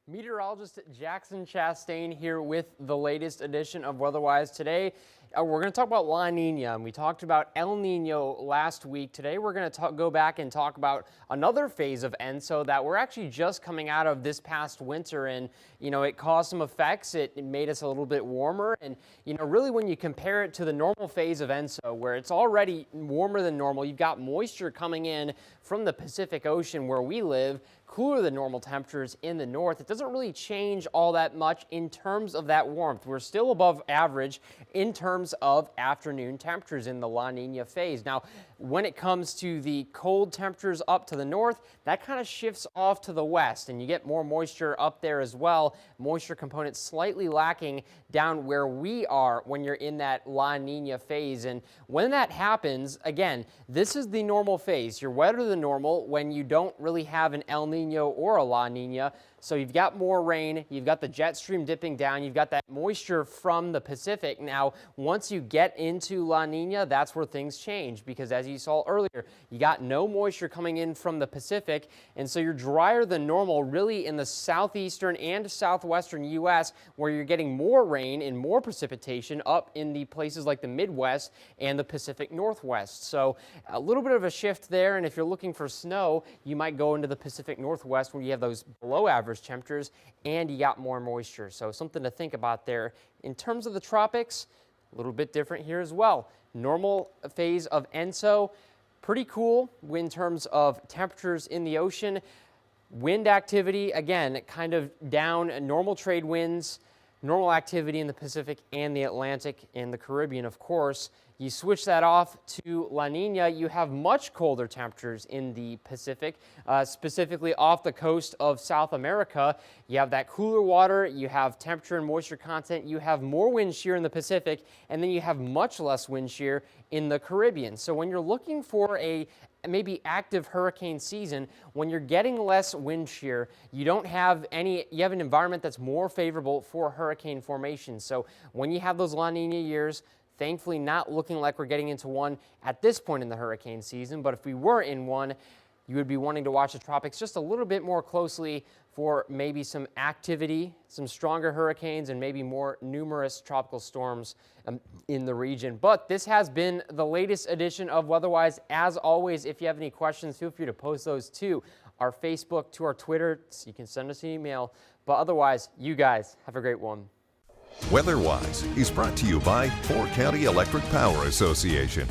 Meteorologist Jackson Chastain here with the latest edition of Weatherwise. Today, we're going to talk about La Nina, and we talked about El Nino last week. Today, we're going to go back and talk about another phase of ENSO that we're actually just coming out of this past winter, and, it caused some effects. It made us a little bit warmer, and, really when you compare it to the normal phase of ENSO, where it's already warmer than normal, you've got moisture coming in from the Pacific Ocean where we live, cooler than normal temperatures in the north. It doesn't really change all that much in terms of that warmth. We're still above average in terms of afternoon temperatures in the La Nina phase. Now, when it comes to the cold temperatures up to the north, that kind of shifts off to the west, and you get more moisture up there as well. Moisture component slightly lacking down where we are when you're in that La Nina phase. And when that happens, again, this is the normal phase. You're wetter than normal when you don't really have an El Nino or a La Nina. So you've got more rain, you've got the jet stream dipping down, you've got that moisture from the Pacific. Now, once you get into La Nina, that's where things change, because as you saw earlier, you got no moisture coming in from the Pacific, and so you're drier than normal really in the southeastern and southwestern U.S., where you're getting more rain and more precipitation up in the places like the Midwest and the Pacific Northwest. So a little bit of a shift there, and if you're looking for snow, you might go into the Pacific Northwest where you have those below average temperatures and you got more moisture. So something to think about there. In terms of the tropics, a little bit different here as well. Normal phase of ENSO, pretty cool in terms of temperatures in the ocean. Wind activity, again, kind of down, normal trade winds, normal activity in the Pacific and the Atlantic and the Caribbean, of course. You switch that off to La Nina, you have much colder temperatures in the Pacific, specifically off the coast of South America. You have that cooler water, you have temperature and moisture content, you have more wind shear in the Pacific, and then you have much less wind shear in the Caribbean. So when you're looking for a maybe active hurricane season, when you're getting less wind shear, you have an environment that's more favorable for hurricane formation. So when you have those La Nina years, thankfully not looking like we're getting into one at this point in the hurricane season, but if we were in one, you would be wanting to watch the tropics just a little bit more closely for maybe some activity, some stronger hurricanes, and maybe more numerous tropical storms in the region. But this has been the latest edition of Weatherwise. As always, if you have any questions, feel free to post those to our Facebook, to our Twitter. So you can send us an email. But otherwise, you guys have a great one. Weatherwise is brought to you by Fort County Electric Power Association.